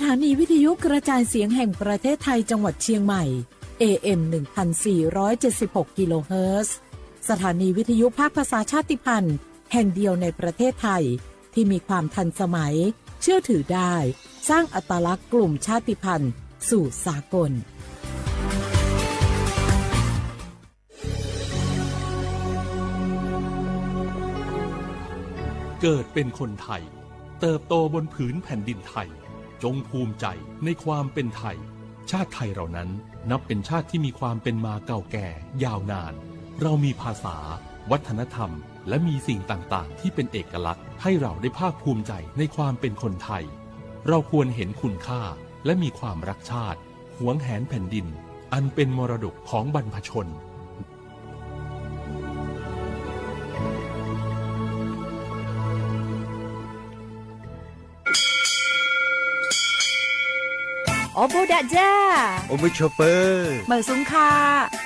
ถานีวิทยุกระจายเสียงแห่งประเทศไทยจังหวัดเชียงใหม่ AM 1476 กิโลเฮิรตซ์สถานีวิทยุภาคภาษาชาติพันธุ์แห่งเดียวในประเทศไทยที่มีความทันสมัยเชื่อถือได้สร้างอัตลักษณ์กลุ่มชาติพันธุ์สู่สากลเกิดเป็นคนไทยเติบโตบนผืนแผ่นดินไทยจงภูมิใจในความเป็นไทยชาติไทยเรานั้นนับเป็นชาติที่มีความเป็นมาเก่าแก่ยาวนานเรามีภาษาวัฒนธรรมและมีสิ่งต่างๆที่เป็นเอกลักษณ์ให้เราได้ภาคภูมิใจในความเป็นคนไทยเราควรเห็นคุณค่าและมีความรักชาติหวงแหนแผ่นดินอันเป็นมรดกของบรรพชนโอโบดะจ้าโอเบชเปอร์เหมอซุงคา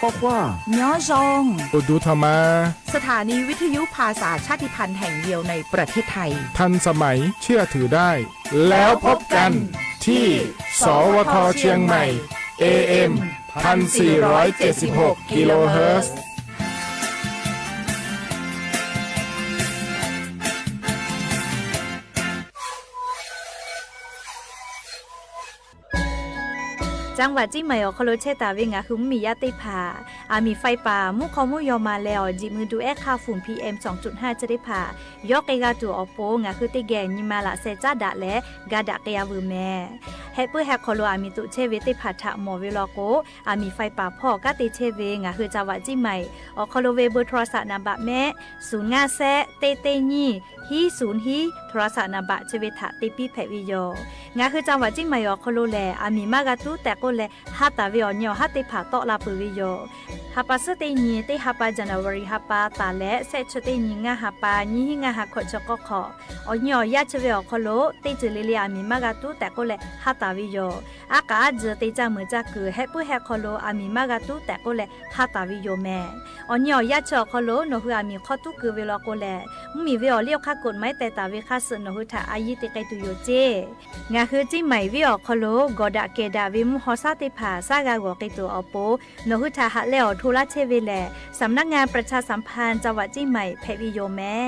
ควาควาย้อซงอุดูธรรมาสถานีวิทยุภาษาชาติพันธุ์แห่งเดียวในประเทศไทยทันสมัยเชื่อถือได้แล้วพบกันที่สวทเชียงใหม่ AM 1476 กิโลเฮิรตซ์จังหวัดจีใหม่ออคโลเชตาเวงาคือมียาติผามีไฟป่ามุขมุยอมาแล้วจิมือดูค่าฝุ่น PM 2.5 จะได้ผ่ายอกเอกาตัวอโปงาคือติแกนิมาละเซจาดะและกาดะเกียวแม่เฮปุแฮคโลมีตุเชเวติผาทะหมอเวลโกมีไฟป่าพ่อกะติเชเวงาคือจังหวัดจีใหม่ออคโลเวเบอร์โทรศัพท์นามบะแม่05แซเตเตญีฮี0ฮีโทรศัพท์นามบะเชเวทะติปิแพวิโยงาคือจังหวัดจีใหม่ออคโลแลมีมากะตุแต่ก็แลฮาตาวิออนยอฮาติผาตอลาปุวิโยฮาปาสเตญีเตฮาปาจันวารีฮาปาตาและเซชเตญีงาฮาปาญีหิงาฮาขอจกขอออนยอยาชเวอคโลเตจเลลีอามีมากาตุแต่ก็แลฮาตาวิโยอากาจเตจามือจักคือเฮปุเฮคโลอามีมากาตุแต่ก็แลฮาตาวิโยแม่ออนยอยาชคโลโนฮือามีขอตุคือเวลโกแลมีเวอเลียวคากฎหมายแต่ตาเวคาสโนฮืทาอายิเตไกตุโยเจงาคือจิใหม่เวอคโลกอดะเกดาวิมุฮอซาติผาซากากอกิตัวอโปโนหุทาหะเลอทุลาเชเวแลสำนักงานประชาสัมพันธ์จังหวัดจีใหม่เพวิโยแม่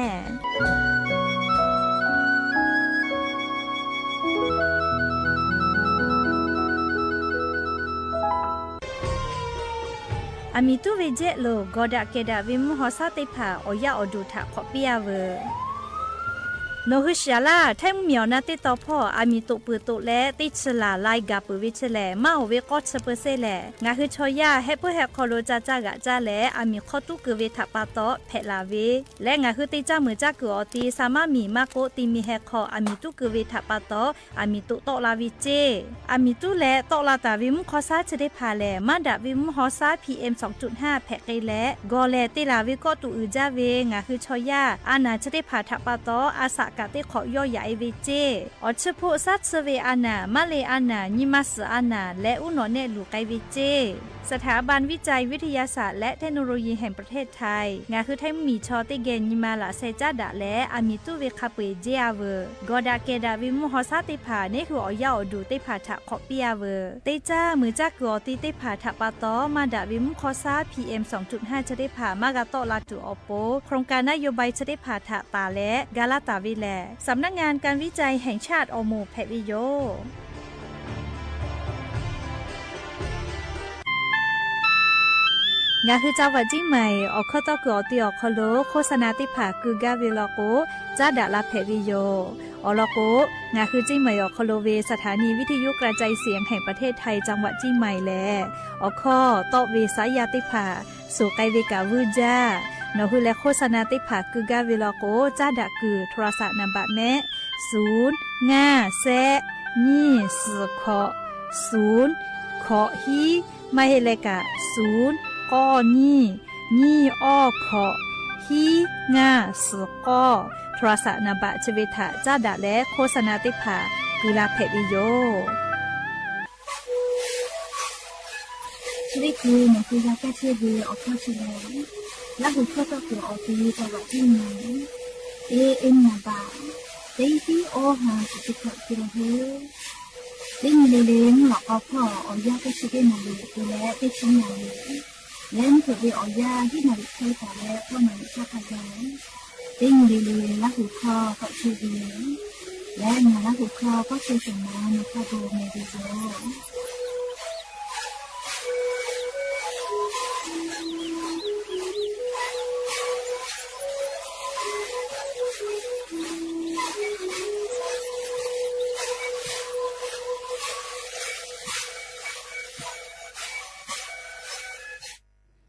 มีตุเวเจโลกอดะเกดาวิมุฮอซาติผาโอยาอดูทะขอเปียเวโนฮึชยาลาแทงเมียวนาติตอพ่อมีตุปือตุและติชลาไลกาปุวิชแลมาเวกอดเปเซแลงาฮึชอยาเฮปุเฮคอโลจาจากะจาแลมีข้อตุกเวทัปาตอเพลาเวและงาฮึติจามือจากอตีสามารถมีมาโกติมีเฮคอมีตุกเวทัปาตอมีตุตอลาวิเจมีตุและตอลาตาวิมุคอซาจะได้พาแลมาดาวิมุฮอซา PM 2.5 แพกและกอแลติลาวิกอตุอืจาเวงาฮึชอยาอานาจะได้พาทัปาตออาสกะเตขอย่อยาไอเวเจอชโพซัตเซเวอานามาเลอานานิมัสอานาและอุโนเนลูไกเวเจสถาบันวิจัยวิทยาศาสตร์และเทคโนโลยีแห่งประเทศไทยงาคือไทยมีชอติเกนิมาละเซจาดะและมีตุเวคาเปเจอาเวกอดาเกดาวิมุฮอซาติผาเนคืออยาอดูติผาทะขอเปียเวเตจ้ามือจักกอติติผาทะปาตอมาดาวิมุคอซา PM 2.5 จะได้ผามากาโตลาตุอโปโครงการนโยบายจะได้ผาทะตาและกาลาตาวิแลสำนักงานการวิจัยแห่งชาติอโมแพวิโยงาคือจังหวัดจีใหม่ออกข้อต่อกอติออกคโลโฆษณาติผาคือกาเวลโกจาดาลาเพวิโยอลโกงาคือจีใหม่ออกคโลเวสถานีวิทยุกระจายเสียงแห่งประเทศไทยจังหวัดจีใหม่แลออกข้อตอเวสายาติผาสู่ไกเวกาวูจานอฮือและโฆษณาติผาคือกาเวลโกจาดาคือโทรศัพท์นามบะแม่0 5 แซนี่สขอ0ขอฮีไม่เลกะ0ก้อนี่อ้อขอฮีงาสกอโทรศัพท์นบะชเวทะจาดะและโฆษณาติผากุลาเพวิโยชีวิตคือมันคือยาแก้เชื้อเวออกข้อเชื้อและหุบข้อต่อตัวออกตีจังหวัดที่ไหนAM นาบาเตที่โอหาสุขภาพกิโลเฮิร Đến lì lì ngọt có phở ở gia cái sự cái này thì lẽ cái chính này lên thử đi ở gia cái này thay cả lẽ có này cho cả giá đến lì lì lá hủ kho có chữ gì lẽ mà lá hủ kho có chữ gì mà nó kho đồ này thì rồi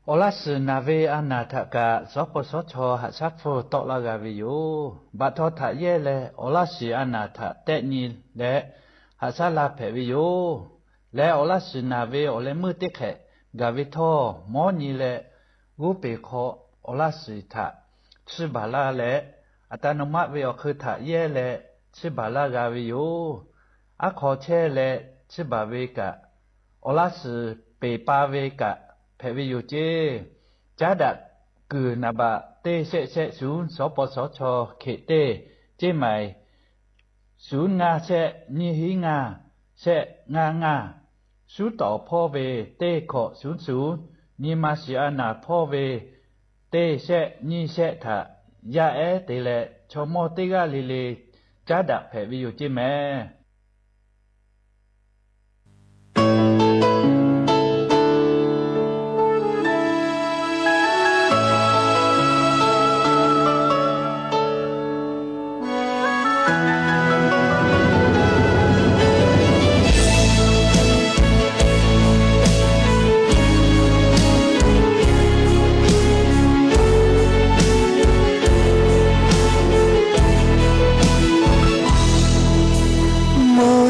โอลาสนาเวอนาทกะสปสชหัสัฟโฟตอลากาวิโยบัทอทะเยเลโอลาสีอนาทะเตนีและหัสลาเพวิโยและโอลาสนาเวโอเลมือติเขกาวิทอมอนีเลกูเปโคโอลาสีทะชิบาลาและอัตโนมัติเวอคือทะเยเลชิบาลากาวิโยอะขอเชเลชิบาเวกะโอลาสีเปปาเวกะเพวิโยเจจาดักกือนาบะเตเสเสศูนย์สปสชเขเตเจใหม่ศูนย์งาเสนิหิงาเสงาสูต่อพ่อเวเตขอศูนย์ศูนย์นิมาสิอานาพ่อเวเตเสนิเสทะยาเอเตเลชโมเตกาลิเลจาดักเพวิโยเจแม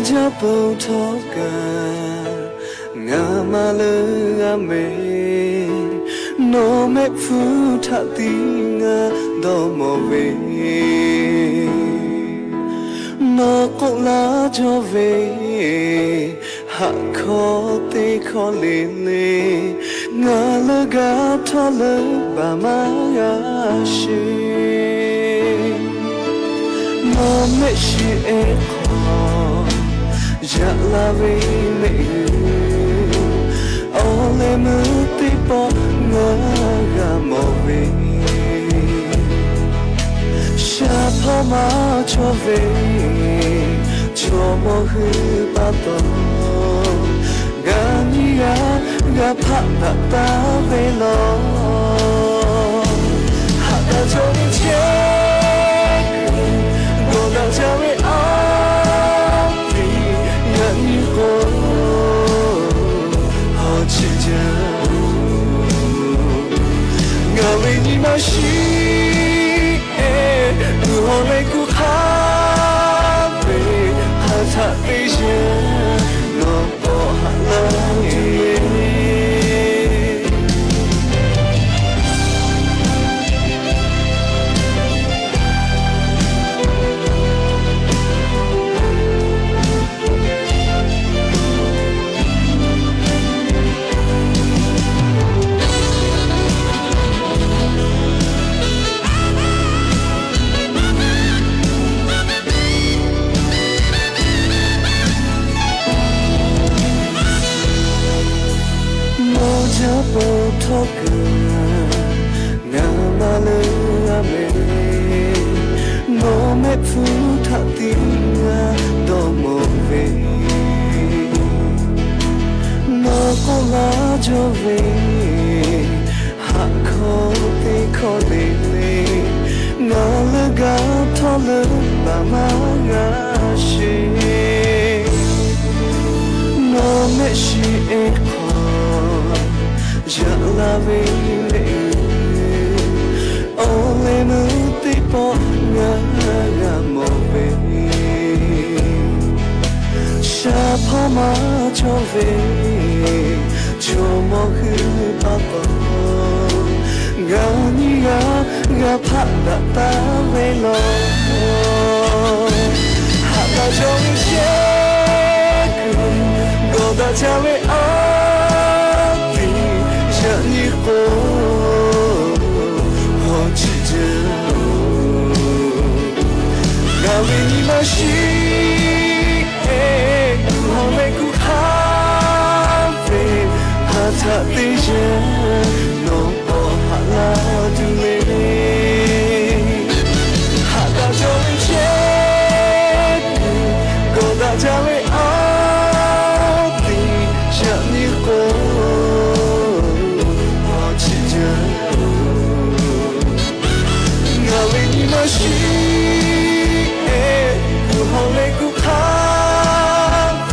จะเปิดทอกันงามาเลยอาเมโนเมฟูทัดติงาดอมเวโนกุลาจเวหักคอเตคอเลเลงาลกาทอลบามายาชีโนเมชีเอจะลาเวไม่โอเลมือติปองากามเวชาพอมาชอเวชอมอฮือปาตองานิยากาพักตาเวลอหักจงเชโกดังจะไม่เอา我为你满心，如何来顾他被他擦背线，我不喊了。โปทอกงามาเลยอาเมโนเมฟูทัดติงาดอมเวโนโกลาจเวหักคอเตคอเลเลงาลกาทอลบามางาชีโนเมชีเอจะลาเวเลโอเลมือติปองากามเวชาพอมาชอเวชโมฮือปาปงานิยากาพักตาเวลอหักจงเชกุโกดาจะเวอา你过，我记着，我为你满心，我为 no oh hala tu le ha da jo in che go da ja we a ti sha ni ko ho chi je nga we ni ma shi ku hong le ku kha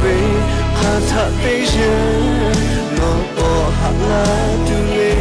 ve ha tha te je no oh hala tu le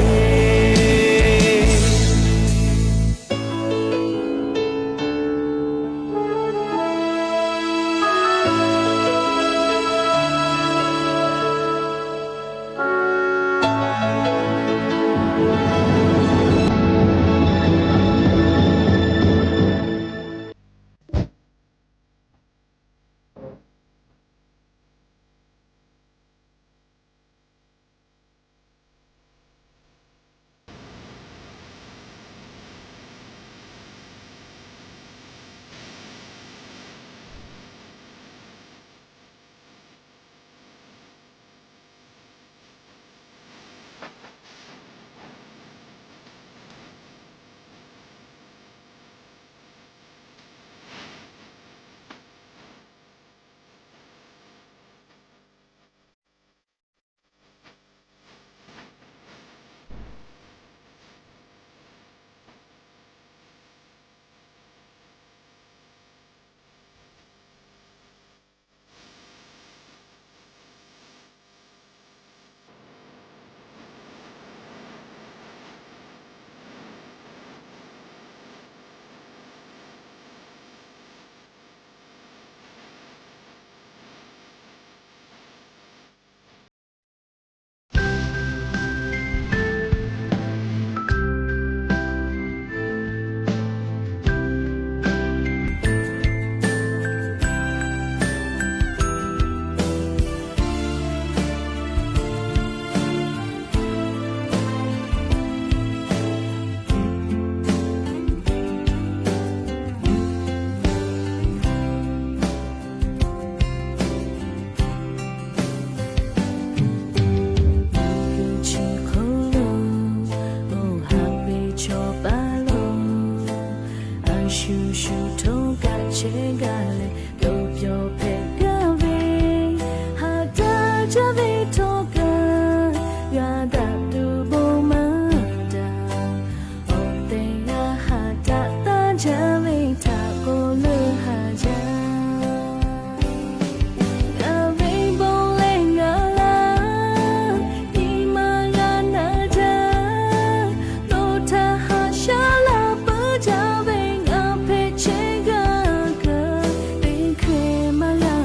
Mala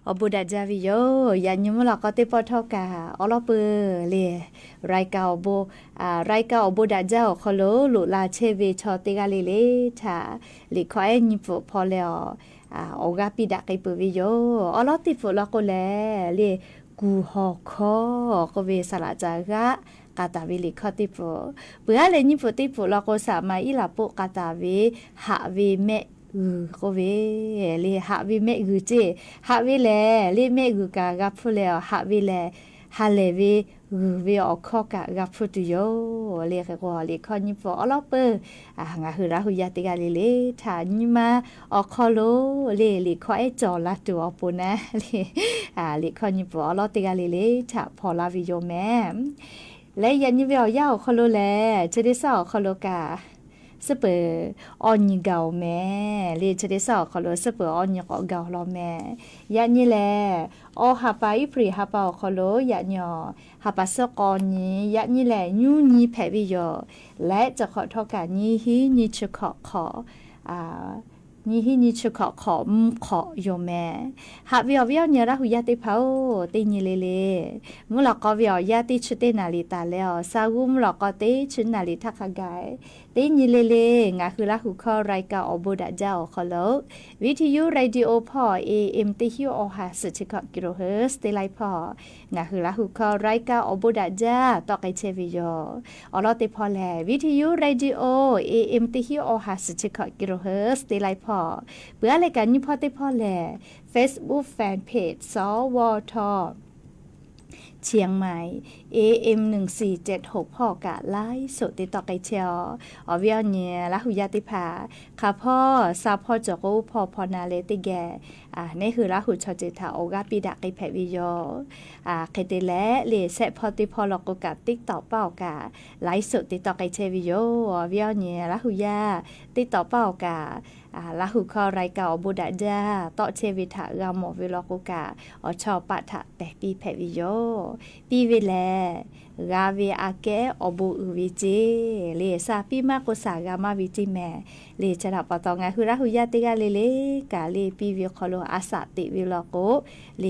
อบูดาจาวิโยยันยุมลอกติปอทอกาอลอเปเลไรกาโบไรกาบูดาจาคอโลลุลาเชเวชอติกาเลทาลิควายนิปพอเลออกาปิดาไกปวิโยอลอติฟลอกเลเลกูฮอคอกเวสลาจากะกาตาวิลิคอติโปเปื่อเลนิโปติโปลอกสามาอิลาโปกาตาเวหะเวเมก็เวเลหะเวเมกุเจหะเวเลเลเมกุกากาพุเลหะเวเลฮาเลเวเวอคอกะกาพุตุโยเลกะกอเลคอนิโปอลอเปงาหือราหุยาติกาเลทานิมาอคอโลเลคอเอจอลาตุอปนะเลคอนิโปอลอติกาเลทาพอลาวิโยแมและยันยิเวอยาคอโลแลเจเดซอคอโลกาสเปออนยิเกาแม่เลเจเดซอคอโลสเปออนยิกอเกาลอแม่ยันยิแลอฮาปาอิปรีฮาปาคอโลยันยอฮาปาสกอนียันยิแลยูนีแผวิโยและจะขอทอกานีฮีนีชขอนี่ฮินิชุขอโยแม่หาวิอวิอเนี่ยระหุยาติเผาติญิเลมุลกอวิอยาติชุเตนาลิตาแล้วซาวุมลกอติชุนาลิทักกายติญิเลงาคือระหุคอไรกาอบูดาเจ้าคอโลวิทยุเรดิโอพอ AM ติฮิโอหาสุชิกกิโลเฮิรตซ์ติไลพองาคือระหุคอไรกาอบูดาเจ้าตอกไอเชวิโยอลอติพอแลวิทยุเรดิโอ AM ติฮิโอหาสุชิกกิโลเฮิรตซ์ติไลพอเพื่ออะไรกันนี่พ่อได้พ่อแหล่ Facebook Fanpage สวทเชียงใหม่ AM 1476พ่อกะไลฟ์สดติดต่อไกเชียวอวิอเนี่ยละหุยาติภาค่ะพ่อซาพ่อจกูพ่อพอนาเลติแกนี่คือละหุชอจิตาโอกาปิดะไกแพวิโยเคเตและเลเซพอติพอลกกะติ๊กต่อเป้ากะไลฟ์สดติดต่อไกเชวิโยอวิอเนี่ยละหุยาติดต่อเป้ากะละหุคอไรกาอบูดาจาต่อเชวิทะกามอวิลกุกะอชอปะทะแต่ปีแพวิโยปีเวแลกาเวอาเกอบูอุวิจิเลซาปีมากุสากามาวิจิแมเลชนะปะตองะคือละหุยาติกาเลกาเลปีวิคอโลอาสติวิลกุเล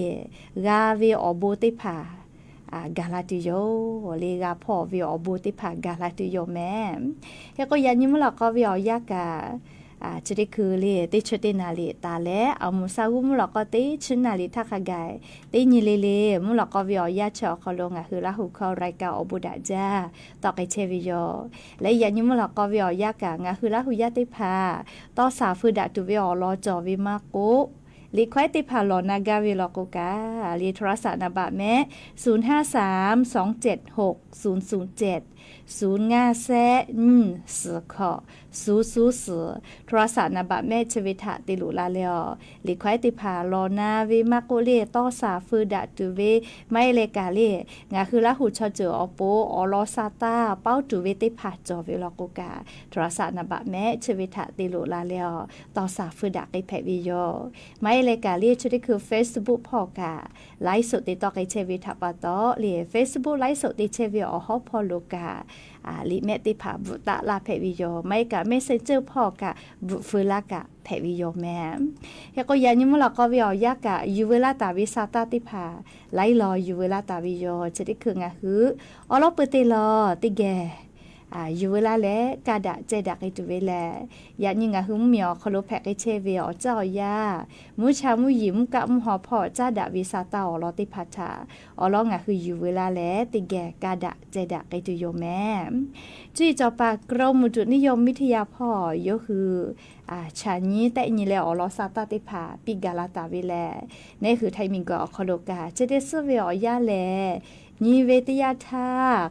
กาเวอบูติภากาลาติโยเลกาพ่อวิอบูติภากาลาติโยแม่เฮก็ยันยิมลก็วิอยากาจะได้คือเลยติชตินาลีตาและเอามุสาวุมุลก็ติชนาลีทักกายติญิเลมุลก็วิอยาชอคอลงคือละหุคอไรกาอบูดาจาต่อไกเชวิโยและยันยิมุลก็วิอยากางคือละหุยาติพาต่อสาฟืดาตุวิอลอจอวิมาโกลิควายติพาลอนากาวิลโกกาลีโทรศัพท์นบะแม่0532760070ง่าแซสขอโทรศัพท์นบะแม่ชวิทะติลุลาเลอลิควายติพาลอนาวิมาโกเลต่อสาฟืดาตุเวไม่เลกาเลงาคือละหุชอเจออโปอลอซาตาเป้าตุเวติพาจอวิลโกกาโทรศัพท์นบะแม่ชวิทะติลุลาเลอต่อสาฟืดาไกแพวิโยไม่เลกาเลชุดที่คือ Facebook พอกาไลฟ์สดติดต่อไกเชวิทะปะตอเล Facebook ไลฟ์สดติเชวิอฮอพอโลกาลิเมติภาบุตะลาแพวิโยไม่กะเมสเซนเจอร์พ่อกะบุฟืลากะแพวิโยแม่เฮก็ยันยิมลก็วิอยากะยูเวลาตาวิซาตาติภาไลรอยูเวลาตาวิโยจะได้คืองะหืออลอเปเตลอติแกยูเวลาแลกาดะเจดักไอตุเวแลยันยิงะหึมเมียวคโลแพกไอเชเวอเจ้ายามุชามุยิมกะมุหอพอจ้าดะวิซาตาอลอติพัทาอลองะคือยูเวลาแลติแกกาดะเจดักไอตุโยแม่จุยจอปากรมอุตุนิยมวิทยาพ่อยคือชานี้แต่นี่แลอลอซาตาติภาปิกาลาตาเวแลนี่คือไทมิงกอคโลกาเจเดซเวอยาแลนีเวทยาธา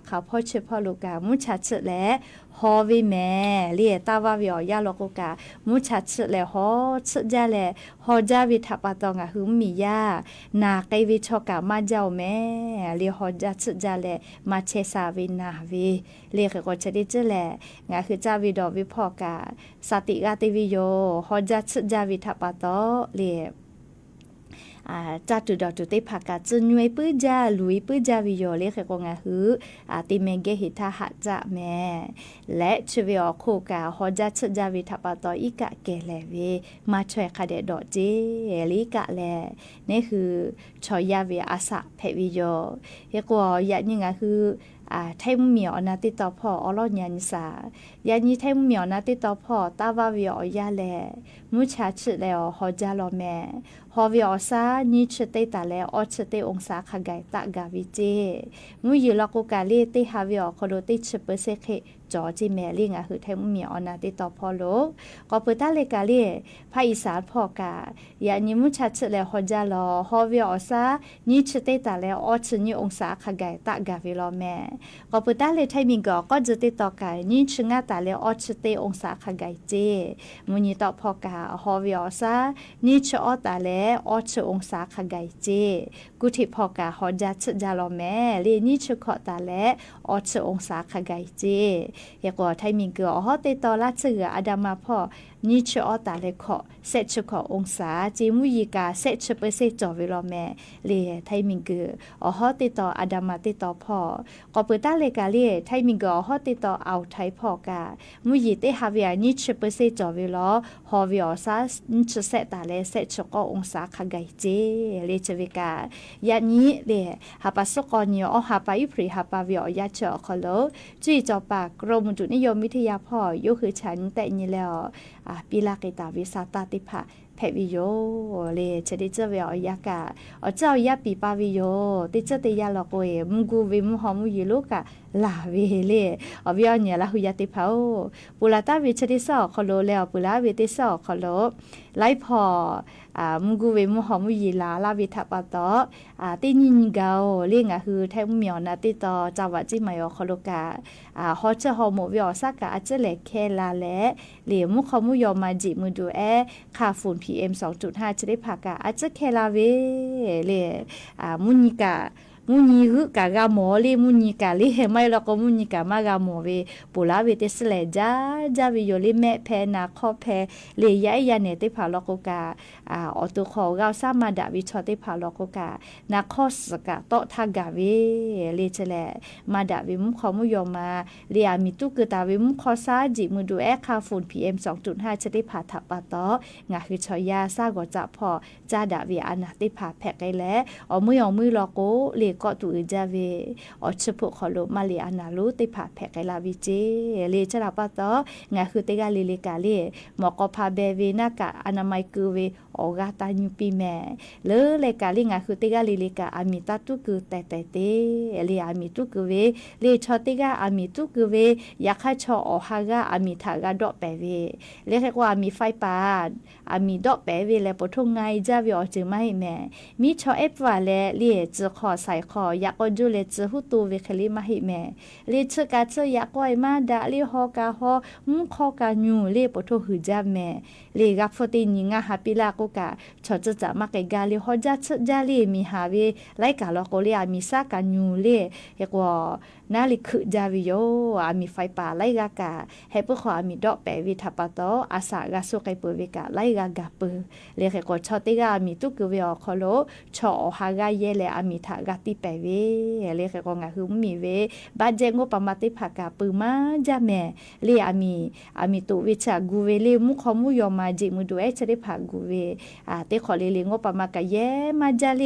ข้าพ่อเฉพาะโลกามุชาชและฮอวิแม่เลียตาวาวิอยาโลกามุชาชและฮอชจาและฮอจาวิทัปตองะหุมมียานาไกวิชกามาเจ้าแม่เลียฮอจาชจาและมาเชสาวินาวิเลียก็จะได้เจแลงาคือจาวิดอวิพอกาสติกาติวิโยฮอจาชจาวิทัปตอเลีย จัตุดอตุเตผักกะจุนยวยปื้อจาลุยปื้อจาวิโยเลขกงาหือติเมงเกหิทาหะจะแม่และชเวอโคกาฮอจัดจาวิทัปตออีกะเกเลเวมาช่วยคาเดดอเจลิกะแลนี่คือชอยาเวอาสะเพวิโยเฮกอยะนี่งาคือไทยมุเหมียวนะติดต่อพ่ออลอญานิสายานี้ไทยมุเหมียวนะติดต่อพ่อตาวาวิอยาแลมุชาชึแล้วฮอจาลอแม่ฮอวิอซานี่ชเตตาแล้วอชเตองศาขกายตะกาวิเจมุยลอกกาเลติฮาวิอคโดติชเปเซเคจอจิแมลิงอะคือไทยมุเหมียวนะติดต่อพ่อโลก็เปิดตาเลกาเลภาคอีสานพ่อกายานี้มุชาชึแล้วฮอจาลอฮอวิอซานี่ชเตตาแล้วอชนี่องศาขกายตะกาวิลอแม่ก็เปิดตาเลไทยมิงก็จะติดต่อกายนี่ชงาตาแล้วอชเตองศาขกายเจมุนีต่อพ่อกาฮอวิอซานี่ชอตาแล้วอชองศาขกายเจกุทิพ่อกาฮอจัดจาลอแม่เลนี่ชขอตาแล้วอชองศาขกายเจเฮก็ไทยมิงก็ฮอติต่อละเสืออดามาพ่อนี่ชอตาเลขอเซชขอองศาจิมุยิกาเซชเปเซจอวิลอแม่เลไทยมิงก็ฮอติต่ออดามาติต่อพ่อก็เปิดตาเลกาเลไทยมิงก็ฮอติต่อเอาไทยพ่อกามุยิเตฮาวิอานี่ชเปเซจอวิลอฮอวิอซานี่ชเซตาเลเซชก็องศาขกายเจเลชเวกายานี้เลหาปัสกอนิอหาปาอิพริหาปาวิอยาเจอคอโลจุยจอปากกรมอุตุนิยมวิทยาพ่อยคือฉันแต่นี่แล้วปีลาเกตาวิสาตาติภะเพวิโยเลชดิเจเวอยากาเจ้ายาปีปาวิโยติเจติยาลอกเวมุกูวิมหอมุยิลูกะลาเวเลวิอเนี่ยละหุยติภาปุลาตาวิชดิสอคอโลแล้วปุลาวิติสอคอโลไลพอมุกูเวมุหอมุยิลาลาวิทัปะตอตินินเกาเรียงอะคือแทมเหมียวนาติตอจาวะจิมายอคอโลกาฮอเจฮอโมวิอสักกะอะเจเลเคลาและเหลียมุขอมุยอมาจิมือดูค่าฝุ่น PM 2.5 จะได้ผักอะเจเคลาเวเลมุนิกามุนีฮึกะกะหมอเลมุนีกะเลไม่ละก็มุนีกะมากะหมอเวปุลาเวเตสเลจาวิโยเลแม่แพนาคอแพเลยายาเนติภาลอกกาอตุขอกาซามาดาวิชอติภาลอกกานาคอสกะโตทากาเวเลเจเลมาดาวิมุขอมุยอมาเลียมิตุกตาวิมุขอซาจิมือดูคาฝุ่น PM 2.5 จะได้ผ่าทับปะตองาคือชอยาซากอจะพอจาดาวิอานาติภาแพกไกแลมือลอโกเลก็ตุจาเวอชพุขอลมาเลอานาลูติผาแพกไลาวิเจเลชราปะตองาคือเตกาเลกาเลหมอกพาเบเวนากะอนามัยกือเวออกาตาญูปีแม่เลกาเลงาคือเตกาเลกาอามิตาตุกือแต่เตเลอามิตุกือเวเลชอเตกาอามิตุกือเวยาคาชออหากาอามิทากาดอเปเวเลเรียกว่ามีไฟปาอามิดอเปเวและปทงไงจาเวอจึงไม่แม่มีชอเอฟว่าและเลจะขอใส่ขอยากจูเลจหุตูเวคลิมาหิแม่เลชกาเจยากอยมาดาเลฮอกาฮอมุขอกาญูเลปโทหืจาแม่เลกัฟตินิงาฮาปิลาโกกาชอจะมาเกกาเลฮอจัดจาเลมีฮาเวไลกาลโกเลอามิซากาญูเลเฮกว่านาลิคือจาวิโยอามิไฟป่าไลกากาเฮปขออามิดอกแปวิทัปโตอาสากาสุไกเปเวกาไลกากาเปเลเฮกว่าชอติกาอามิตุกเวอคอโลชอฮากาเยเลอามิทากาติเปเวเลเขก็งาคือมีเวบาเจงปมาติภากาปืมาจาแม่เลอามิตุวิชากูเวเลมุขอมุยอมาจิมือดูจะได้ภากูเวเตขอเลงปมากะเยมาจาเล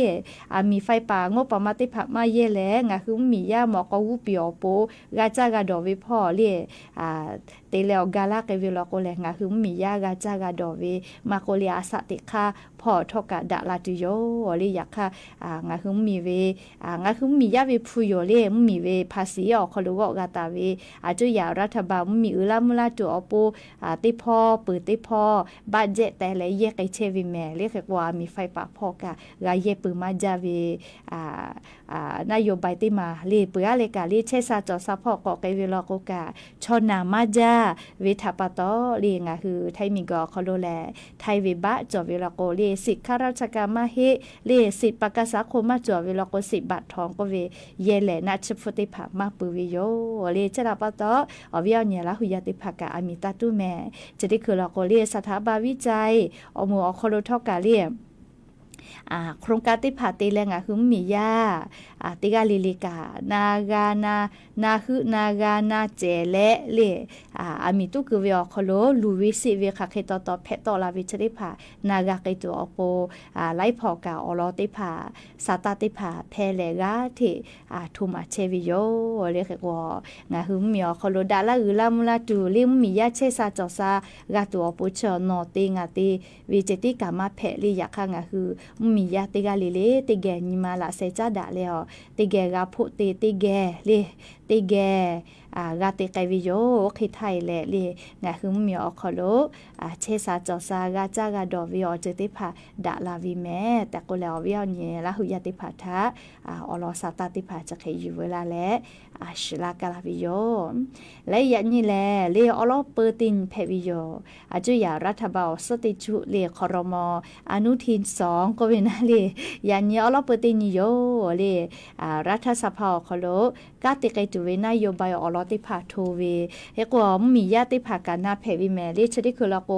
อามิไฟป่างปมาติภามาเยแลงาคือมียาหมอกวูปิอโปกาจากาดอวิพ่อเลเตเลวกาลาเกวิลโกเลงาคือมียากาจากาดอเวมาโกเลียสติคาพ่อทอกะดาลาตุโยเลอยากค่ะงาคือมีเวงาคือมียาเวพุโยเลมีเวภาษีออกคลุกกาตาเวจุยารัฐบาลมีอุลามุลาตัวอปูติพ่อปืติพ่อบาดเจแต่และเยกไอเชวิแม่เรียกว่ามีไฟป่าพ่อกะกาเยปืมาจาเวนโยบายติมาเลเปือเลกาเลเชซาจอซาพ่อกไกเวลโกกาชอนามาจาเวทัปตอเลงาคือไทมิกอคอโลแลไทเวบะจอเวลโกเลสิข้าราชการมาเฮเลสิปากษาโคมาจอเวลโก10 บาททองก็เวเยแลนัชฟติภามาปืวิโยเลชราปตอวิอเนี่ยละหุยติภากาอามิตาตุแม่จะได้คือลโกเลสถาบันวิจัยอมูอคโลทอกาเล โครงการที่ผ่าตีแรงคือมียาติกาลิลิกานากานาฮึนากานาเจเลเลมีตุกเวียคโลลูวิสิเวคาเคตตเพตลาวิชติผ่านากาเกตัวอโปไลพอกาอลอติผ่าสาตาติผ่าเพเลกาที่ทุมาเชวิโยเรียกว่างาฮึมีคโลดาลาลามุลาตูลิมมียาเชซาจอซากาตัวปุชนอติงาติวิเจติกามาเพลิยาคางาฮึมียาติกาลิเลติแกนิมาลาเซจาดาเลอติแกกาพุติแกเลติแกกาติไกวิโยคิไทยเลเลงาฮึมีอคโลเชซาจอซากาจากาดอวิอเจติพาดาลาวิแมแต่ก็แล้ววิอเนลาหุยาติพาทาอลอซาตาติพาจะเคยอยู่เวลาและชลากาลาวิโยและยันนี่แลเลอลอเปตินเพวิโยจุยารัฐบาลสติจุเลคอรมอนุทิน2ก็เวนะเลยันนี่อลอเปตินโยเลรัฐสภาคโลกาติไกตุเวนายโบายอลอติพาโทเวเฮกว่ามีญาติพากันนาเพวิแมเลชดิคือละโก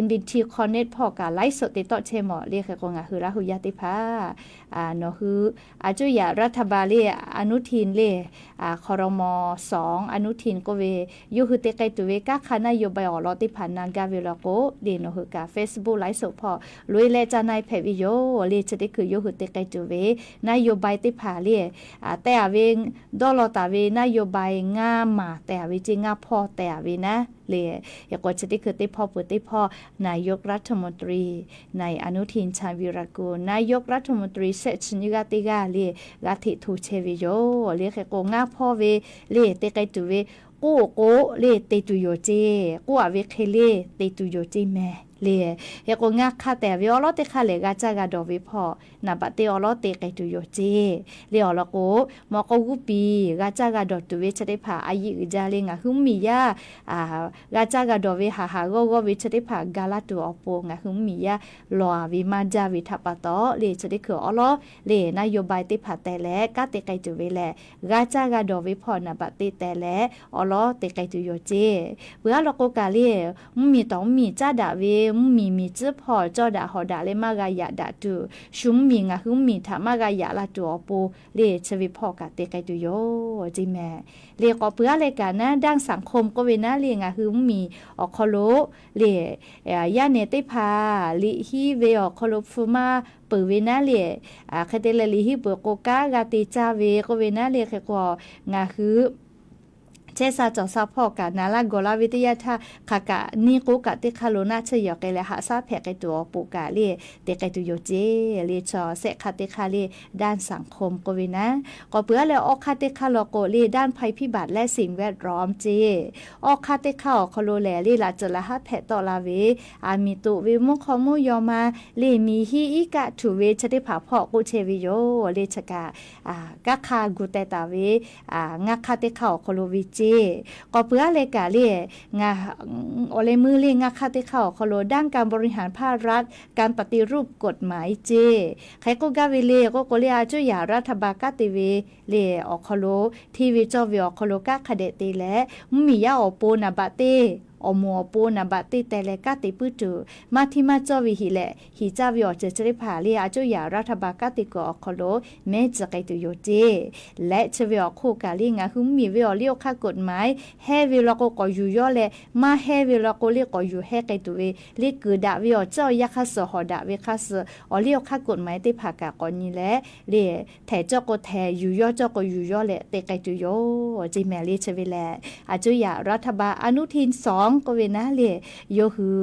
NBT Connect พอกาไลฟ์สดติดต่อเชมอเรียกกงคือละหุยาติภาเนาะคือจุยารัฐบาลเลอนุทินเลครม2อนุทินก็เวยูคือเตไกตุเวกาคณะโยบายอลอติผ่านนางกาเวลโกเดเนาะคือกา Facebook ไลฟ์สดพอลุยเลจานายเพวิโยเลชดิคือยูคือเตไกตุเวนโยบายติภาเลแต่เวงดอลตาเวนโยบายงามาแต่เวจิงาพอแต่เวนะเลยอยากว่าจะได้คือติพ่อปุติพ่อนายกรัฐมนตรีในอนุทินชาญวีรกูลนายกรัฐมนตรีเซชนิกาติกาเลยกาธิทูเชวิโยเลยแค่โกงาพ่อเวเลยเตไกตุเวกูโกเลยเตตุโยเจกูอเวเคเลเตตุโยเจแม่เลยเฮกงาคาแต่วิอลอเตคาเลกาจากาดอวิพอนาบะเตอลอเตไกตุโยเจเลอลโกมอโกกุปีกาจากาดอตุเวชได้ผาอายิจาเลงะหุมมียากาจากาดอเวหาโกโกวิชได้ผากาลาตุอโปงะหุมมียาลอวิมาจาวิทัปะตอเลชได้คืออลอเลนโยบายติผาแต่แลกาเตไกตุเวแลกาจากาดอวิพอนาบะเตแต่แลอลอเตไกตุโยเจเบื่อลโกกาเลมีต้องมีจาดาเวมีจื้อพอจอดาหอดาเลมากายาดาตูชุมมีงะหุมมีถามากายาลาตัวปูเลชวิพอกะเตไกตุโยจิแม่เลก็เปื้อเลยกันนะด้านสังคมก็เวนะเลงะหุมมีอคโลเลยาเนติพาลิฮิเวอคโลฟูมาเปิเวนะเลคเตเลลิฮิเปโกกากาติจาเวก็เวนะเลแค่ก็งะคือเชซาจอซาพอกานาลาโกลาวิทยาทาคากะนี่กูกะติคาโลนาเชยอเกเลหาซาแพกไอตัวปูกาเลเตไกตุโยเจเลชอเซคาติคาเลด้านสังคมก็เวนะก็เปื้อแล้วออกคาติคาโลโกเลด้านภัยพิบัติและสิ่งแวดล้อมเจออกคาติคาคโลแลเลลาจละหะแพตอลาเวมีตุเวมุคอมุยอมาเลมีฮีอีกะถุเวชติผาพอกุเชวิโยเลชกากะคากุเตตาเวงะคาติคาคโลวิเจก็เพื่อเลยกะเลียงาโอเลมือเลียงาคาติเข้าคโลด้านการบริหารภาครัฐการปฏิรูปกฎหมายเจใครก็กาเวเลก็เลียจุยารัฐบาลกาติเวเลอคโลทีวีจอวิอคโลกาคเดติและมียาอโปนาบะเตอมัวปูนาบะติแต่เลกาติปุจูมาทิมาจอวิหิเลหิจาวิอเจจริผาเลียจุยารัฐบาลกาติกอคโลเมจไกตุโยเจและเชวิอโคกาลิงาหุมีวิอเลียวค่ากฎหมายเฮวิลโกกอยู่ย่อเลมาเฮวิลโกเลียกอยู่เฮไกตุเวลิกือดาวิอเจ้ายาคัสหอดาเวคัสอเลียวค่ากฎหมายติผากากอนี้และเลแถเจ้าก็แถอยู่ย่อเจ้าก็อยู่ย่อเลเตไกตุโยจิแมลีเชวิแลจุยารัฐบาลอนุทิน2ก็เวนะเลโยคือ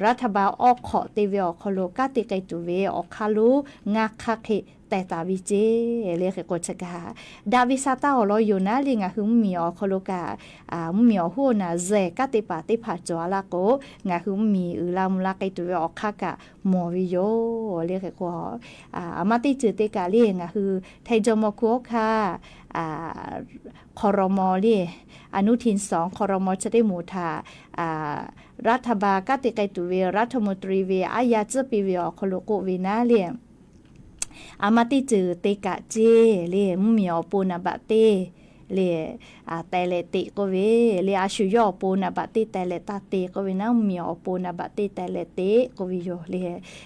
รัฐบาลออกขอเตเวอคโลกาติไกตุเวออกคาลูงาคาเคแต่ตาวิเจเลขกฎชกาดาวิซาตาอลอยู่นะลิงะหุมมีอคโลกามีอหัวนะเซกาติปาติผาจวลาโกงะหุมมีลามลาไกตุเวอคากะมอวิโยเลขกอามาติจือเตกาเลงะคือไทจมอคุคาคอรมอเลอนุทิน2คอรมอจะได้หมู่ทารัฐบาลกาติไกตุเวรัฐมนตรีเวอายาเจปีเวอคโลโกเวนะเลอามาติจือเตกะเจเลมุมีอปูนาบะเต เลแต่เลติก็เวเลอาชุยอปูนะบัติแต่เลตาติก็เวนะมีอปูนะบัติแต่เลติก็วิโยเล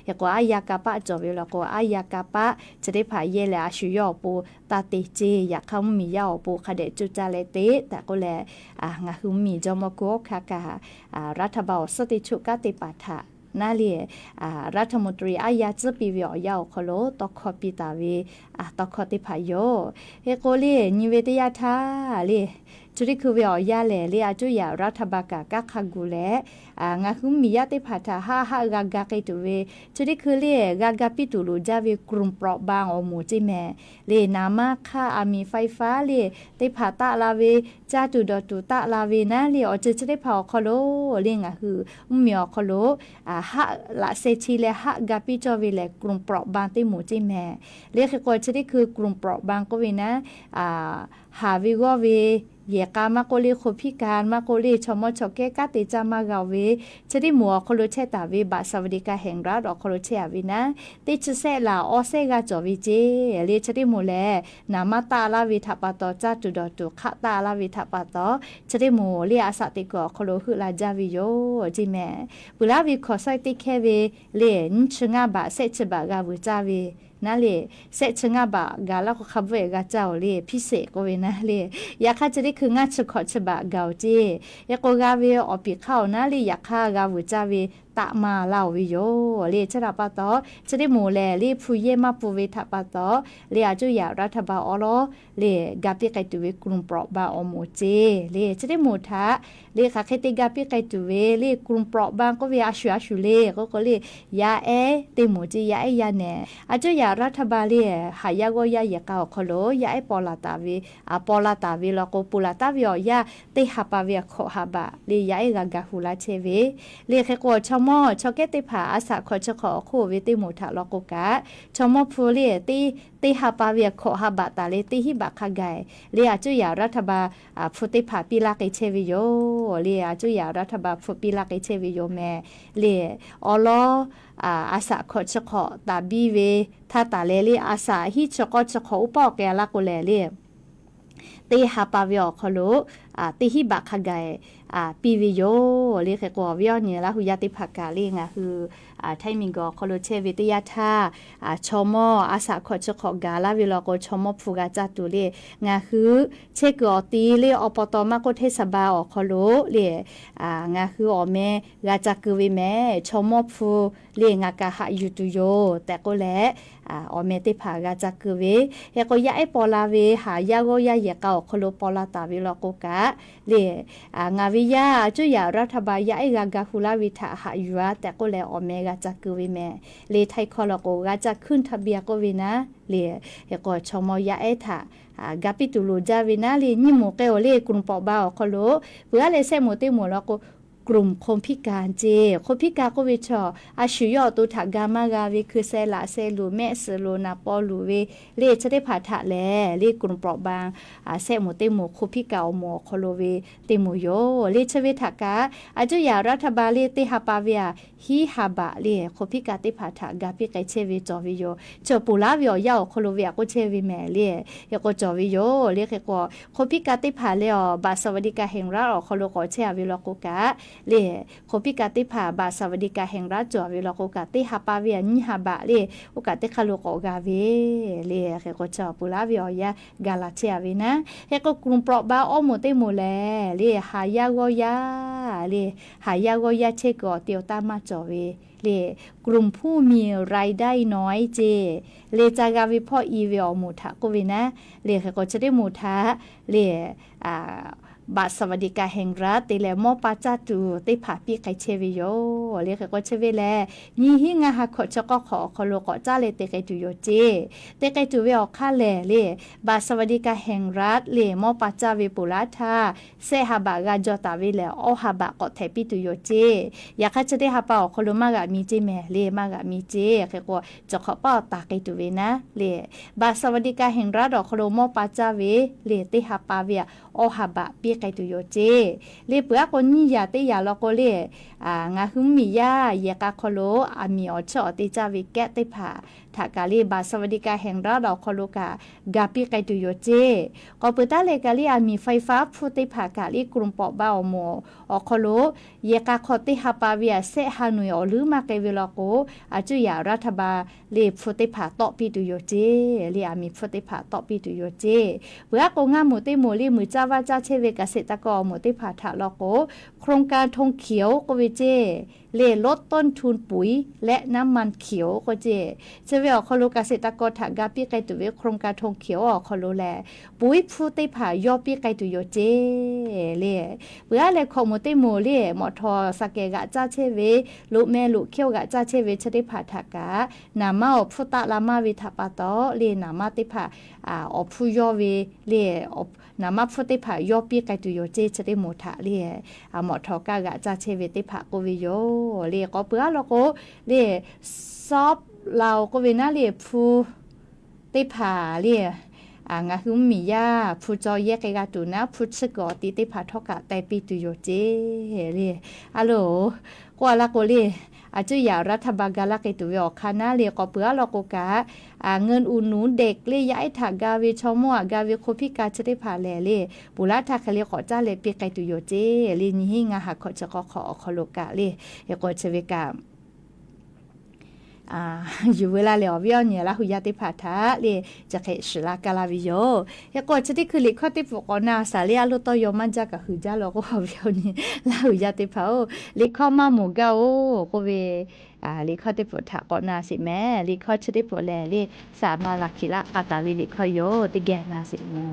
ยากว่าอายากาปะจอเวลก็อายากาปะจะได้ผ่าเยเลอาชุยอปูตาติเจอยากเขามียาปูคเดจุจาเลติแต่ก็แลงาคือมีจอมโกค่ะกะรัฐบาลสติชุกติปัฏฐะนาเลียรัฐมนตรีอายาจะปีวิอยาวคโลตอคอปิตาเวตอคอติพายโยเฮโกเลียนิเวตยาทาเลียจุดที่คือวิอยาเลเลียจุยารัฐบาลกะคักูเลงาคือมียาติพัทาฮากากาเกตุเวจุดที่คือเลียกากาปิตุลูจาเวกรุมเปราะบางอมูจิแมเลนามาค่ามีไฟฟ้าเลียติพัตะลาเวจาตุดอตุตะลาเวนะเลียอจะได้พอคโลเลียงาคือมีอคโลฮะละเซชิเลฮะกาปิจอเวเลกรุมเปราะบางติหมูจิแมเรียกก็จะได้คือกรุมเปราะบางก็เวนะหาวิก็เวเยกามาโกลีโคพิการมาโกลีชมชอเกกาติจามากาเวจะได้หมัวโคโลเชตาเวบาสวัสดิกาแห่งรัฐอโคโลเชอาวินะติชเซลาออเซกาจอวิเจเลียจะได้หมูแลนามาตาลาวิทัปตอจาตุดอตุขะตาลาวิทัปตอจะได้หมูเลียอาสติกอโคโลหุลาจาวิโยจิแมบุลาวิขอไซติเคเวเลียนชงาบะเซชบะกาบุจาเวนั่นเลยเสร็จงาบะกาลก็ขับเวกาเจ้าเลยพิเศษก็เวนะเลยอยากข้าจะได้คืองาชขอฉบะเกาเจอยากกาเวอปีเข้านั่นเลยอยากข้ากาวุจาเวตะมาเล่าวิโยเลยจะรับปะตอจะได้หมู่แลเลยผู้เยมาปูเวทัปะตอเลยอาจุยารัฐบาลอลเลยกาปิไกตุเวกลุ่มเปราะบางอโมเจเลยจะได้หมู่ท้าเลยค่ะแค่ติกาปิไกตุเวเลยกลุ่มเปราะบางก็เวอาชูเลยก็เลยยาเตหมู่จียาเอยาเนอาจุยารัฐบาลเลยหายาโกยาเยกาขโลยาปอลาตาเวปอลาตาเวแล้วก็ปุลาตาเวยาเตหาปาเวขอหาบะเลยยากากาฮูลาเชเวเลยแค่ก็ชมอชอเกติผาอาสาขอชขอโควิติหมูถาลอกกะชมอพูเลียตีหาปาเวียขอหาบะตาเลตีหิบะคาไกเลียจุยารัฐบาพุติผาปิลาเกเชวิโยเลียจุยารัฐบาพุปิลาเกเชวิโยแม่เลียอลอาสาขอชขอตาบีเวถ้าตาเลเลียอาสาฮิชขอชขออุปอแกละกุเลเลียตีหาปาเวียขอโลตีหิบะคาไกปีวิโยเรียกกว่าวิญญาณละหุยติภกาเรียงคือไทมิงก็คอโลเชวิทยาธาชมออาสาขอชขอกาลาวิลก็ชมอฟูกาจัตุเรงาคือเชกอตีเลอปตมาก็เทศบาอคอโลเลงาคืออเมกาจักวิเมชมอฟูเลงากาหะยุตุโยแต่ก็แลอเมติภากาจักเวเฮก็ยาไอปอลาเวหายาโกยาเยกาอคอโลปอลาตาวิลก็กะเลงาวิยาจุยารัฐบาลยาไอกากาฮูลาวิทาหายัวแต่ก็แลอเมกาจักวิเมเลไทคอลโกกาจะขึ้นทะเบียก็วินะเลเฮก็ชมอยาไอทากาปิตุโลจาวินะเลนิโมเกโอเลกรุงปอบาคอโลเพื่อเลเซโมเตโมลก็กลุ่มคนพิการเจคนพิการก็วิชออาชุยอตุถากามากาวิคือเซลาเซลูเมสโลนาปอลูเวเลจะได้ผ่าทะแลเลกลุ่มเปราะบางเซโมเตโมคนพิการโมคอโลเวเตโมโยเลชเวทากาอาจุยารัฐบาลเลเตฮาปาเวียฮีฮาบะเลคนพิการติผ่าทะกาปิไกเชวิจอวิโยจอปูลาวิอยาคอโลเวียก็เชวิแมเลยก็จอวิโยเลแค่ก็คนพิการติผ่าเลอบาสวัสดิกาแห่งรัฐคอโลก็เชวิลโกกะเลโคปิกาติผาบาสวัสดิกาแห่งรัฐจอวิลโกกาติฮาปาเวียนิฮาบะเลโอกาติคาโลโกกาเวเลแค่ก็จอปุลาวิอยากาลาเชวินะแค่ก็กลุ่มเปราะบางอโมเตโมแลเลหายาโกยาเลหายาโกยาเชกอเตียวตามาจอเวเลกลุ่มผู้มีรายได้น้อยเจเลจากาวิพ่ออีเวอมูทะก็เวนะเลแค่ก็จะได้มูทะเลบาทสวัสดิการแห่งรัฐติแลมอปาจาตูติผาปีไกเชวิโยเรียกก็เชวิแลยี่หิงาหาขอชก็ขอโลก็จ้าเลเตไกตุโยเจเตไกตุเวออกค่าแลเลบาทสวัสดิการแห่งรัฐเลมอปาจาเวปุลาธาเซหาบากาจอตาเวแลอหาบากอไทปิตุโยเจอยากจะได้หาเปาคโลมากะมีเจแม่เลมากะมีเจแค่ก็จะขอเปาตาไกตุเวนะเลบาทสวัสดิการแห่งรัฐอคโลมอปาจาเวเลติหาปาเวอหาบะปี ไกตุโยเจเลเปือคนนี้ยาเตยาลอโกเลงาหุมมียาเยกาโคโลอามีอชอติจาวิแกเตผาถากาลีบาสวัสดิการแห่งรัฐดอกโคโลกากาปิไกตุโยเจก็เปิดตาเลกาลีอามีไฟฟ้าพูเตผากาลีกลุ่มปอบ้าอโมอโคโลเยกาโคติฮาปาเวียเซฮานุยอลือมาเกวิลโกอาจุยารัฐบาลเลพูเตผาตอปิตุโยเจเลอามีพูเตผาตอปิตุโยเจเปือกงาหมูเตโมลีมือจ้าว่าจ้าเชเวเกษตรกรหมูเตผาถาลโกโครงการธงเขียวก็เวเจเลลดต้นทุนปุ๋ยและน้ำมันเขียวก็เจเชเวอคโลเกษตรกรถากาปีไกตุเวโครงการธงเขียวอคโลแลปุ๋ยพูเตผายอปีไกตุโยเจเลเปือเลขอหมูเตโมลีหมอทอสเกกะจ้าเชเวลุแม่ลุเขียวกะจ้าเชเวชเตผาถากานามาอพุตะลามาวิทาปาตอเลนามาเตผาอพุยอเวเลนามาพุเตผายอปีไกตุโยเจชเตโมทะเลหมอทอกะกะจ้าเชเวเตผาโกวิโยเลก็เปือลโกเลซอบเราก็เวนะเลพูเตผาเลงาหุมมียาผู้จอแยกกะตุนะผู้ชกอติเตผาทอกะไตปิตุโยเจเลอะโหลกว่าละโกเลอาจุยารัฐบาลกาลกตุเวอคานาเลก็เปือลโกกะเงินอุดหนุนเด็กเลยย้ายถากาเวชมกาเวโคพิกาจะได้ผ่าแลเลปุระทาคเลขอจ้าเลเปียไกตุโยเจเลนิหิงาหักขอจะขอขอโลกะเลเอโกเชเวกาอยู่เวลาเหลียววิญญาณละหุยาติผาทะเลยจะเขสลากาลาวิโยยก็จะที่คือลิข้อที่ปกนาสาเลียลุตโยมันจะกับหุยาโลก็วิญญาณละหุยาติผาลิข้อมาหมูกาโอก็เวลิข้อที่ปกก่อนนาสิแม่ลิข้อจะได้ปกแลลิสามาลักขิละกาตาลิข้อโยติแกนาสิแม่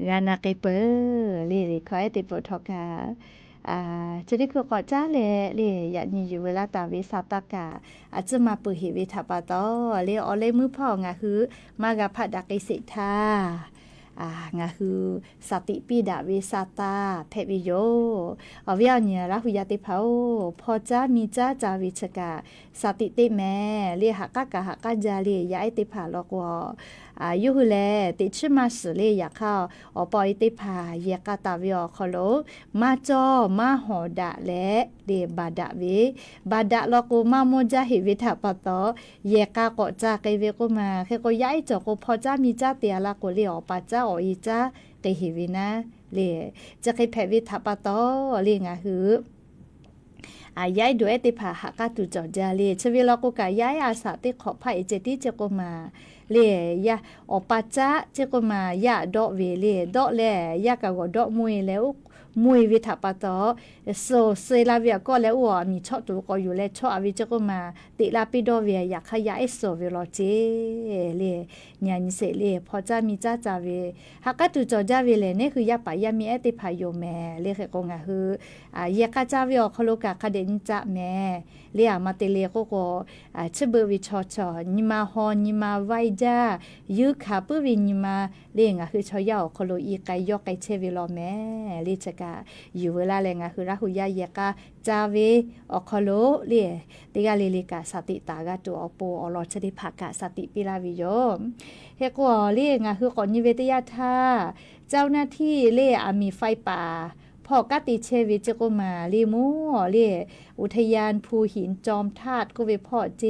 งานาเกเปอเลยขอให้ติดปทอกาจะได้คือก่อจ้าเลยอยากนี่อยู่เวลาตาวิสาตากาอาจจะมาปือหิวิทัปตอเลยออเลยมือพ่องาคือมากะพัดดักสิทางาคือสติปีดาวิสาตาเพวิโยอวิญญาณละหุยาติภาพอจ้ามีจ้าจาวิชกาสติติแม่เรียหักกะหักจาลียาไอติภาลอกวยูหุแลติชมาสเลยอยากเข้าอปอยติภาเยกาตาวิอคโลมาจอมาหอดะและเดบาดะเวบาดะลอกูมาโมจาหิวิทาปตอเยกาก็จาเกเวก็มาเคก็ย้ายจอกพอจ้ามีจ้าเตียละก็เลยอปาจ้าออีจ้าเกหิวินะเลยจะเคแพวิทาปตอเลยงาหือยายด้วยติภาหักตุจอจาเลชเวลาก็กายายอาสาติขอภัยเจติเจก็มาเลยยาอปัจจะเจก็มายาดอกเวเลดอกแลยากะก็ดอกมวยแล้วมวยวิถาปตอโซเซลาเวียก็แล้วว่ามีชอตัวก็อยู่แล้วชออวิเจก็มาติลาปิโดเวียอยากขยายโซเวลเจเลยญาณิเสเลพอจะมีจ้าจาเวหักตุจอจาเวเลนี่คือยาปายามีเอติภายโยแม่เลยก็งาฮือยากะจาเวอคโลกะคเดนจะแม่เลียมาเตเลก็ชเบวิชอนิมาฮอนิมาไวจายูขาปุวินิมาเลียงะคือชอยาคโลอีไกยอกไกเชวิโลแม่ลิจกาอยู่เวลาแรงะคือราหุยาเยกาจาเวอคโลเลียติกาเลลิกาสติตากาตัวอโปอลอชดิภากะสติปิลาวิโยเฮก็เลียงะคือก่อนนิเวตยาธาเจ้าหน้าที่เลียมีไฟป่าพอกติเชวิจก็มาลีมูเลียอุทยานภูหินจอมธาตุก็เวพ่อเจ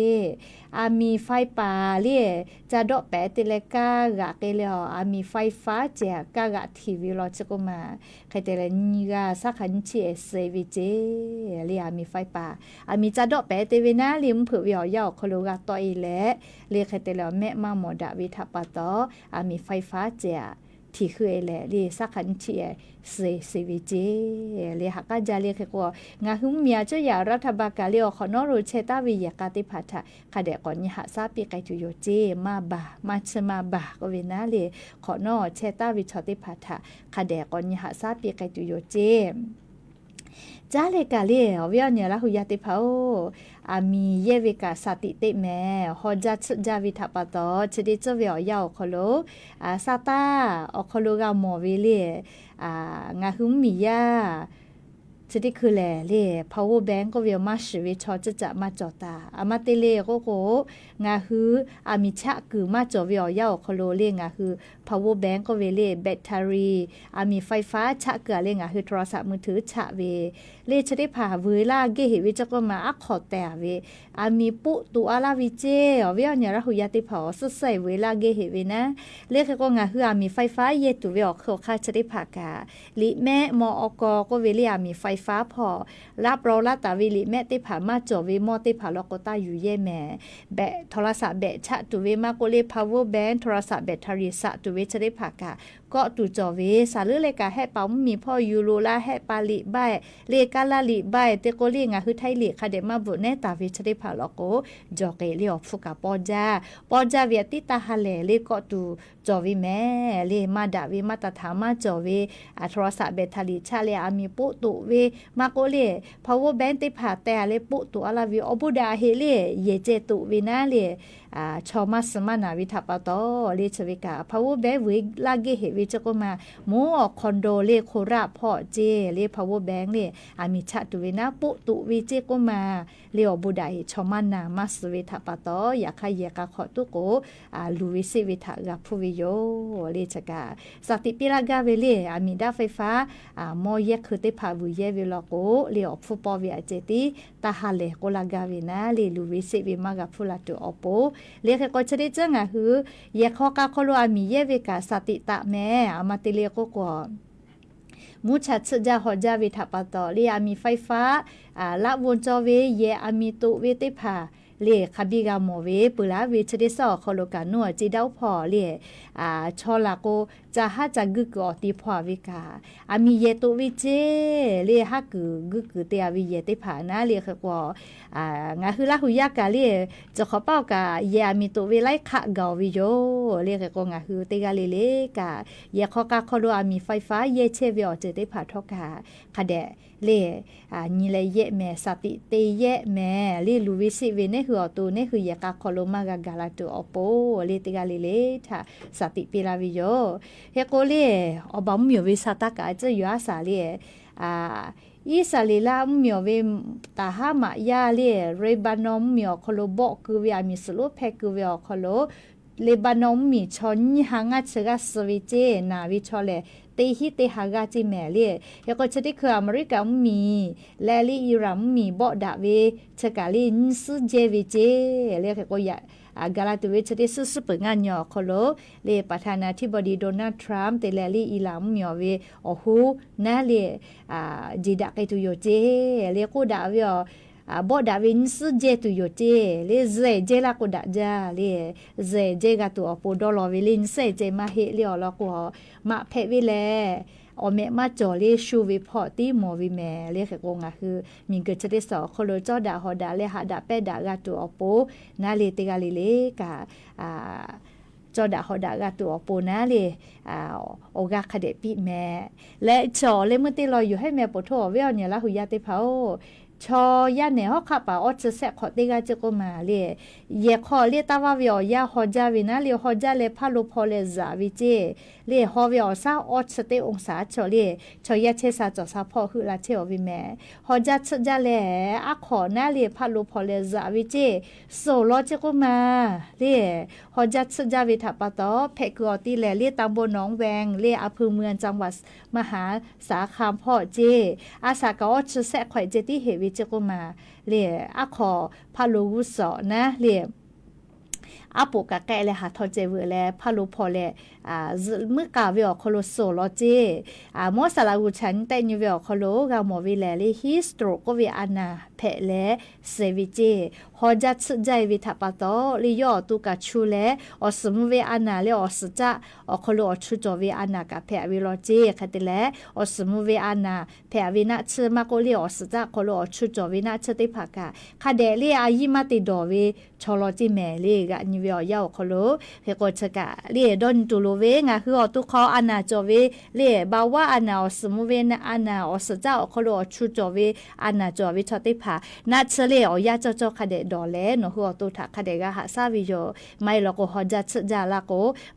มีไฟป่าเลียจะดอกแปะติเลกากะเกลียวมีไฟฟ้าแจกกะทีวีรอจก็มาใครแต่ละนี่กาสักขันเชเซวิเจเลียมีไฟป่ามีจะดอกแปะเตเวนาลิมเผือเวียวยาวคโลกาตออีแลเลียใครแต่ละแม่มาหมอดาวิทัปตอมีไฟฟ้าแจกที่คือแหละเรียสักขันเชียเซวิเจเรียหักกาจาเรียกว่างาหุมเมียเจ้าอย่ารัฐบาลกาเรียขอนอรูเชตาวิยากาติพัทะคาเดก่อนยหาซาปีไกจุโยเจมาบามาชมาบาก็เวนะเรียขอนอเชตาวิชติพัทะคาเดก่อนยหาซาปีไกจุโยเจจ้าเลกาเลียวิญญาณละหุยาติภามีเยวิกาสติเตแม่ฮอจัดจาวิทัปตอชดิจเวียวยาวคโลซาตาอคโลกาโมวิเลงาหุมมิยาชดิคือแลเล่ power bank ก็เวียมาชีวิตชอจะมาจอตามาเตเลก็งาฮือมีชะคือมาจอเวียวยาวคโลเลงาฮือ power bank ก็เวเลแบตเตอรี่มีไฟฟ้าชะเกลือเลงาฮือโทรศัพท์มือถือชะเวเลชได้ผ่าเวลาเกหิวิจก็มาขอแต่เวมีปุตุอาลาวิเจเวียเนี่ยระหุยาติเผาสุดใส่เวลาเกหิวินะเลขก็งาฮือมีไฟฟ้าเยตุเวียขอค่าชได้ผ่ากาลิแม่มอกก็เวเลมีไฟฟ้าพอรับเราละตาวิลิแม่ติผ่ามาจอวิมอติผ่าลอกตาอยู่เย่แม่แบะโทรศัพท์แบะชะตุเวมาโกเล power bank โทรศัพท์แบตเตอรี่สะตุเวจะได้ผ่ากาก็ตุจอเวสาลือเลกาให้เปามีพ่อยูโรลาให้ปาลิใบเลกาลาลิใบเตโกเลงาคือไทยเลคาเดมาบุเนตาวิจะได้ผ่าลอกจอเกลีอฟุกาปอจาเวียติตาฮาเลเลก็ตุจอวิแม่เลมาดาวิมาตถามาจอเวโทรศัพท์แบตเตอรี่ชาเลมีปุตุเวมาโกเล power bank ติผ่าแต่เลปุตุอาลาวิอบุดาเฮเลเยเจตุวินาเลชอมาสมานาวิทัปตอเลชวิกา power bank วิลาเกเฮวิจก็มาโมคอนโดเลโคราพ่อเจเล power bank เลมีชะตุวินาปุตุวิเจก็มาเลอบุดาชอมานามาสวิทัปตออยากให้ยากาขอตุโกลูวิสิวิทะกับผู้วิโยเลชกาสติปิลากาเวเลมีดาไฟฟ้ามอเยคือติพาบุเยเวลโกเลอฟุปอวิอาเจติตาฮาเลโกลากาวินาเลลูวิสิวิมากับผู้ลาตุอโปเลขก็ชดิจังหือเยขอกาโคโลมีเยเวกาสติตะแม่มาติเลโกกอมูชัดจะหอจาวิทัปตอเลียมีไฟฟ้าละวนจอเวเยมีตุเวติพาเลคาบิกาโมเวปุลาวิชดิสอโคโลกานัวจิดาวพอเลชอลาโก จะหาจะกึกอติพอวิกาอามีเยตุวิเจเรียหากึกเตียวิเยติผานะเรียกว่างาคือละหุยากาเรียจะขอเป้ากาเยอามีตุวิไลขะเกาวิโยเรียกว่างาคือติกาเลกาเยขอกาขอดูอามีไฟฟ้าเยเชวิอเจติผาทอกาคาเดเลนี่เลยเยแม่สติเตเยแม่เรียลูวิสิเวเนคืออตูเนคือเยกาคอโลมากากาลาตุอโปเรียติกาเลถ้าสติปิลาวิโยเฮโกเลอบอมมิววิสตากาจะอยู่อาสาเลอีสาลีลามิวเวตาหามายาเลเรบานอมมิวคอโลบอกคือเวอามิสโลเพคือเวอคอโลเลบานอมมีชอนหางาเชกาสวิเจนาวิชอเลเตฮิเตหากาจิแมเลียแล้วก็จะได้คืออเมริกามีแลลี่อิรัมมีบ่ดาเวเชกาลินซึเจวิเจเรียกก็อย่ากาลาตุเวชได้สุดๆเปิดงานหยอคโลเลประธานาธิบดีโดนัลด์ทรัมป์เตแลลี่อิรัมหยอเวโอฮูนะเลจีดะไกตุโยเจเลกูดาเวบ่ดาวินซึเจตุโยเจเลเซเจลากูดาจาเลเซเจกาตุอโปดอลอวิลินเซเจมาเฮเลอลอกูมาเพวิเลอเมมาจอเลชูวิพอตีมอวิแมเลขกงคือมีเกิดจะได้สอคโลจอดาฮอดาเลหาดาเปดากาตุอโปนาเลติกาลิเลกาจอดาฮอดากาตุอโปนาเลโอกาคเดปิแม่และจอเลเมื่อตีลอยอยู่ให้แม่ปวดท้องเวลเนี่ยละหุยาติเผาชอยาเนี่ยฮอกขับป่าออดจะแสบขอติกาจะก็มาเลยเยขอเรียตาวาวิอยาฮอจาวินะเรียฮอจาเลพาลุพอเลซาวิเจเรียฮอวิอซาออดสเตองศาชอเรียชอยาเชซาจอซาพอคือลาเชอวิแม่ฮอจาชจาเลอะขอนาเรียพาลุพอเลซาวิเจโซโลจะก็มาเรียฮอจาชจาวิทัปตอเพกอติแลเรียตำบลหนองแวงเรียอำเภอเมืองจังหวัดมหาสารคามพ่อเจอาสากออดจะแสข่อยเจติเฮวิจะก็มาเรียอะขอพาลูวุสอนะเรียอาปูกะแกเลยหาทอเจเวแลพาลูพอแลเมื่อกาเวอคโลโซโลเจมอสลากุชันแต่ยูเวอคโลกาหมอวิแลเลฮิสโตรก็เวอานาเพเลเซวิเจฮอจัดใจวิทัปโตลิยอตุกะชูเลอสมุเวอานาเลอสจะอคโลอชุจอเวอานากะเพวิโลเจคติเลอสมุเวอานาเพวินะเชมาโกเลอสจะคโลอชุจอวินะเชติภากะคาเดเลอายิมาติดอเวชอโลจิแมเลกะนิเวอยาคโลเฮโกชกะเลดอนตุโลเวงาคืออตุคออานาจอเวเลบาวาอานาอสมุเวนะอานาอสจะคโลอชุจอเวอานาจอเวชติภานาเชเลอยาจอคาเดดอเลนหัวตุทักคาเดกะหาซาวิโยไม่ลก็ฮอจัดจาลาโก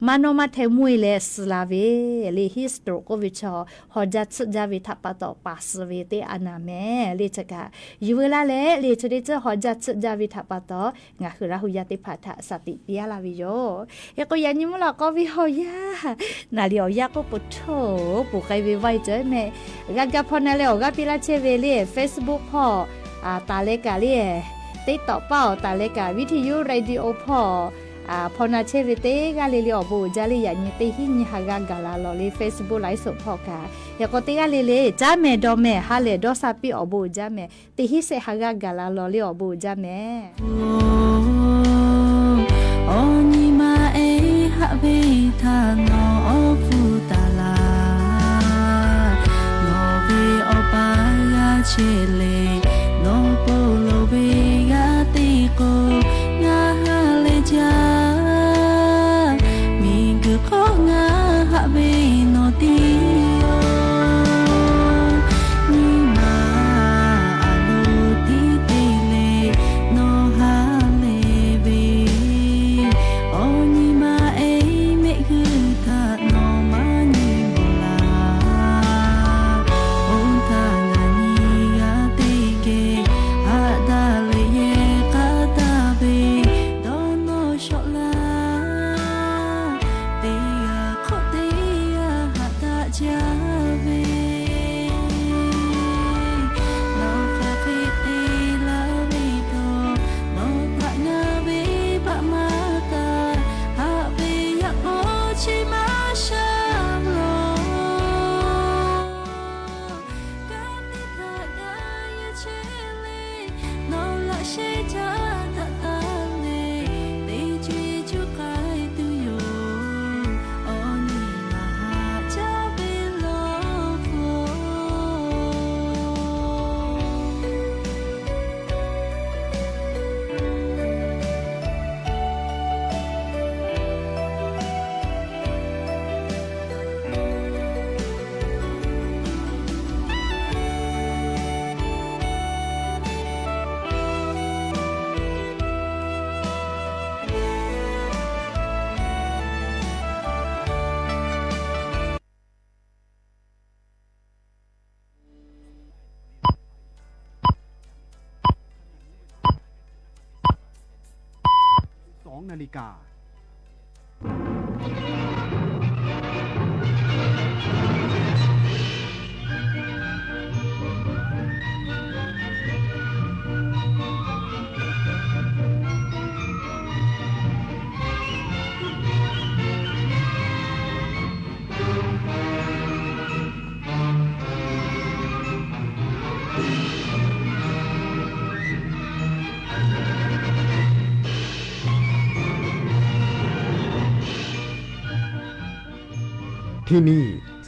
มานมาเทมุยเลสลาเวเลฮิสโตรโกวิชอฮอจัดจาวิทัปตอปัสเวเตอานาเมเลจกะยูเวลาเลเลชดิเจฮอจัดจาวิทัปตองาคือราหุยาติพัทสติปิยาลาวิโยเอก็ยันยิมลก็วิฮอยานาลีอยาก็ปุโถปุไกวิไวเจแม่กะพอนาเลอกะปิลาเชเวเล Facebook พอตาเลกาเลติดต่อเป้าตาเลกาวิทยุเรดิโอพอนาเชวิเตกาลิลิอบูจาลิยานิเตหิญฮากากาลาลอลิ Facebook ไลฟ์สดพอกายากติกาลิเลจาเมดอเมฮาเลดอซาปิอบูจาเมติหิเซฮากากาลาลอลิอบูจาเมโอนิมาเอฮะเบทานอฟูตาลาโนเบอปายาเชเลโนโปโลเบกาติโกงาฮาเลจามีกุโคงาฮะเบโนติโอนิมาอาโลติเตเลโนฮาเลเบโอนิมาเอเมกุทาโนมานิโมลาโอทางานิกาเต 12 นาฬิกาที่นี่